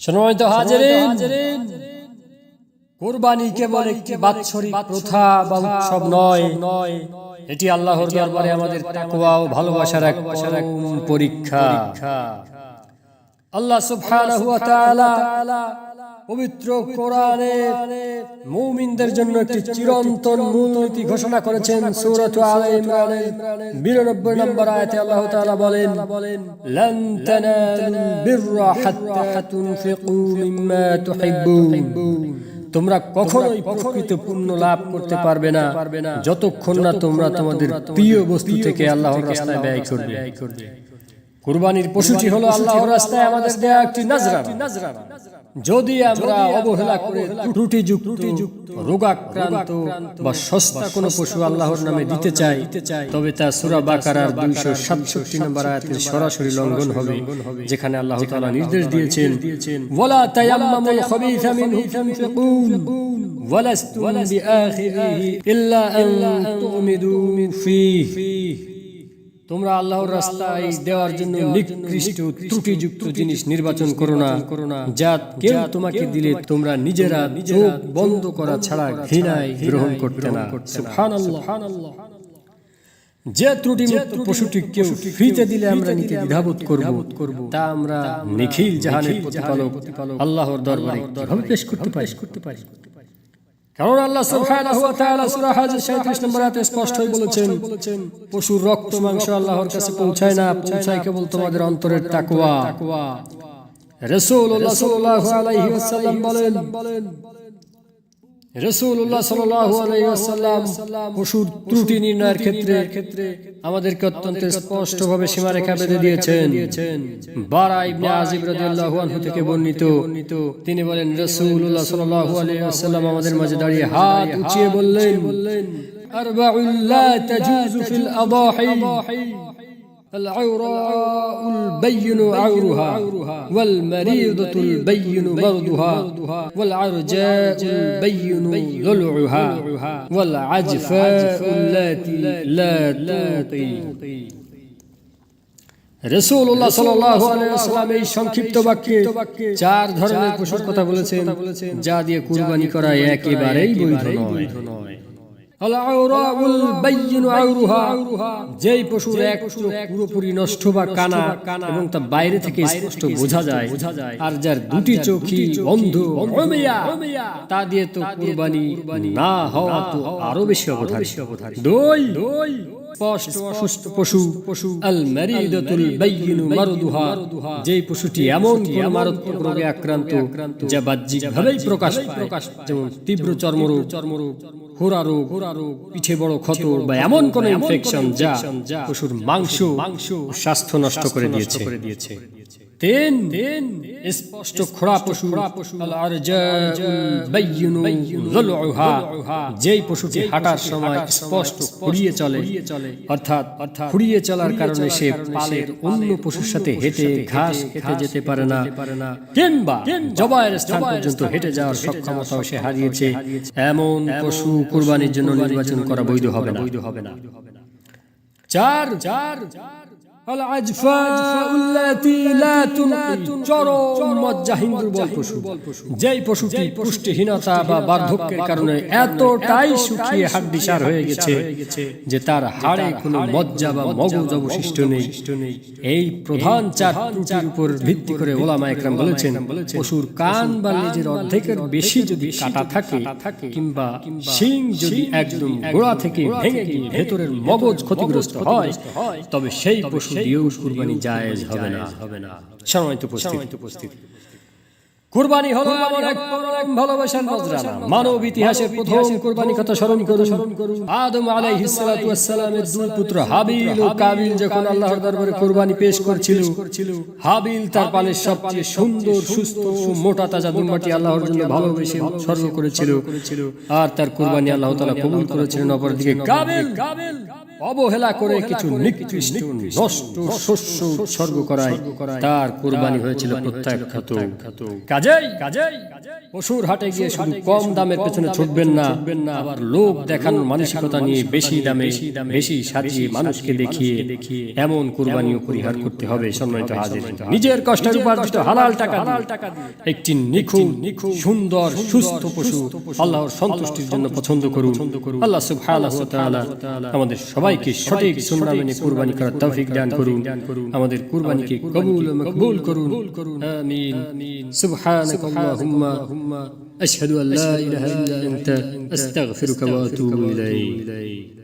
সম্মানিত হাজিরিন, কুরবানি কেবল একটি বাৎসরিক প্রথা বা উৎসব নয়, এটি আল্লাহর দরবারে আমাদের তাকওয়া ও ভালোবাসার এক পরীক্ষা। আল্লাহ সুবহানাহু ওয়া তাআলা পবিত্র কোরআনে মুমিনদের জন্য একটি চিরন্তন মূলনীতি ঘোষণা করেছেন। সূরা আলে ইমরানের 92 নম্বর আয়াতে আল্লাহ তাআলা বলেন, লান তানালুল বিররা হাত্তা তুনফিকু মিম্মা তুহিব্বুন। তোমরা কখনোই প্রকৃত পুণ্য লাভ করতে পারবে না যতক্ষণ না তোমরা তোমাদের প্রিয় বস্তু থেকে আল্লাহর রাস্তায় ব্যয় করবে। কুরবানির পশুটি হলো আল্লাহর রাস্তায় আমাদের দেয়া একটি নজরানা। যদি আমরা অবহেলা করে ত্রুটিযুক্ত, রোগাক্রান্ত বা সস্তা কোনো পশু আল্লাহর নামে দিতে চাই, তবে তা সূরা বাকারার 267 নম্বর আয়াতের সরাসরি লঙ্ঘন হবে, যেখানে আল্লাহ তাআলা নির্দেশ দিয়েছেন, ওয়ালা তায়াম্মামুল খাবিসা মিনহু তুনফিকুন ওয়ালাস্তুম বিআখিরিহি ইল্লা আন তুমিদু ফীহি। তোমরা আল্লাহর রাস্তায় দেওয়ার জন্য নিকৃষ্ট ত্রুটিযুক্ত জিনিস নির্বাচন করো না, যা কেউ তোমাকে দিলে তোমরা নিজেরা চোখ বন্ধ করা ছাড়া ঘৃণায় গ্রহণ করতে না। সুবহানাল্লাহ। যে ত্রুটিমুক্ত পশুটি কেউ ফ্রিতে দিলে আমরা নিতে দ্বিধাবোধ করব, তা আমরা নিখিল জাহানের প্রতিপালক আল্লাহর দরবারে কিভাবে পেশ করতে পারি? কারণ আল্লাহ সুবহানাহু ওয়া তাআলা সূরা হজ 37 নম্বর আয়াতে স্পষ্ট বলেছেন, পশুর রক্ত মাংস আল্লাহর কাছে পৌঁছায় না, পৌঁছায় কেবল তোমাদের অন্তরের তাকওয়া। রাসূলুল্লাহ সাল্লাল্লাহু আলাইহি ওয়াসাল্লাম বলেন, রাসূলুল্লাহ সাল্লাল্লাহু আলাইহি ওয়াসাল্লাম পশুর ত্রুটি নির্ণয়ের ক্ষেত্রে আমাদেরকে অত্যন্ত স্পষ্টভাবে সীমারেখা বেঁধে দিয়েছেন। বারা ইবনে আজিব রাদিয়াল্লাহু আনহু থেকে বর্ণিত, তিনি বলেন, রাসূলুল্লাহ সাল্লাল্লাহু আলাইহি ওয়াসাল্লাম আমাদের মাঝে দাঁড়িয়ে হাত উঁচিয়ে বললেন, আরবাউল লা তাজুজু ফিল আদাহি العوراء البين عورها والمريضة البين مرضها والعرجاء البين ضلعها والعجفاء التي لا توطي। রাসূলুল্লাহ সাল্লাল্লাহু আলাইহি ওয়াসাল্লাম এই সংক্ষিপ্ত বাক্যে চার ধরনের পশুর কথা বলেছেন, যা দিয়ে কুরবানি করা একেবারেই বৈধ নয়। আল-আওরাউল বাইয়িনু আওরুহা, যেই পশুর এক চোখ পুরোপুরি নষ্ট বা কানা এবং তা বাইরে থেকে স্পষ্ট বোঝা যায়, আর যার দুটি চোখই অন্ধ তা দিয়ে তো কুরবানি না হওয়া তো আরো বেশি অবধারিত। দুই, স্পষ্ট অসুস্থ পশু আল মারিদাতুল বাইয়িনু মারদুহা, যেই পশুটি এমন কোন মারাত্মক রোগে আক্রান্ত যা বাহ্যিকভাবেই প্রকাশ পায়, যেমন তীব্র চর্মরোগ, হোরা রোগ, পিঠে বড় ক্ষত বা এমন কোন ইনফেকশন যা পশুর মাংস স্বাস্থ্য নষ্ট করে দিয়েছে। তিন, স্পষ্ট খোড়া পশু আল আরজাউল বাইয়িনু যুলউহা, যেই পশুটি হাঁটার সময় স্পষ্ট খুঁড়িয়ে চলে, অর্থাৎ খুঁড়িয়ে চলার কারণে সে পালের অন্য পশুর সাথে হেঁটে ঘাস খেতে যেতে পারে না, কিংবা জবাইয়ের স্থান পর্যন্ত হেঁটে যাওয়ার সক্ষমতাও সে হারিয়েছে, এমন পশু কুরবানির জন্য নির্বাচন করা বৈধ হবে না। চার, যেই পশুটি পুষ্টিহীনতা বা বার্ধক্যের কারণে এতটাই শুকিয়ে হাড্ডিসার হয়ে গেছে যে তার হাড়ে কোনো মজ্জা বা মগজ অবশিষ্ট নেই। এই প্রধান চার ত্রুটির উপর ভিত্তি করে ওলামায়ে কেরাম বলেছেন, পশুর কান বা লেজের অর্ধেকের বেশি যদি কাটা থাকে কিংবা শিং যদি একদম গোড়া থেকে ভেঙে গিয়ে ভেতরের মগজ ক্ষতিগ্রস্ত হয়, তবে সেই পশু দিয়েও কুরবানি জায়েজ হবে না। সম্মানিত উপস্থিতি, কুরবানি হলো এমন এক পরম ভালোবাসার নজরানা। মানব ইতিহাসের প্রথম কুরবানি কথা স্মরণ করুন। আদম আলাইহিস সালাতু ওয়াস সালামের দুই পুত্র হাবিল ও কাবিল যখন আল্লাহর দরবারে কুরবানি পেশ করছিল, হাবিল তার পালের সবচেয়ে সুন্দর, সুস্থ ও মোটা তাজা দুম্বাটি আল্লাহর জন্য ভালোবেসে উৎসর্গ করেছিল, আর তার কুরবানি আল্লাহ তাআলা কবুল করেছিলেন। অপরদিকে কাবিল অবহেলা করে কিছু নিকৃষ্ট নষ্ট শস্য উৎসর্গ করায় তার কুরবানি হয়েছিল প্রত্যাখ্যাত। কাজেই পশুর হাটে গিয়ে শুধু কম দামের পেছনে ছুটবেন না, আবার লোক দেখানোর মানসিকতা নিয়ে বেশি দামে বেশি সাজিয়ে মানুষকে দেখিয়ে এমন কুরবানিও পরিহার করতে হবে। সম্মানিত হাজির, নিজের কষ্টের উপার্জিত হালাল টাকা একটি নিখুঁত সুন্দর সুস্থ পশু আল্লাহর সন্তুষ্টির জন্য পছন্দ করুন। আল্লাহ সুবহানাহু ওয়া তাআলা আমাদের সবাইকে সঠিক সুন্নাহ মেনে কুরবানি করার তৌফিক দান করুন। আমাদের কুরবানিকে কবুল ও মকবুল করুন। আমিন। সুবহানাকাল্লাহুম্মা আশহাদু আল্লা ইলাহা ইল্লা আনতা আস্তাগফিরুকা ওয়া আতুবু ইলাইক।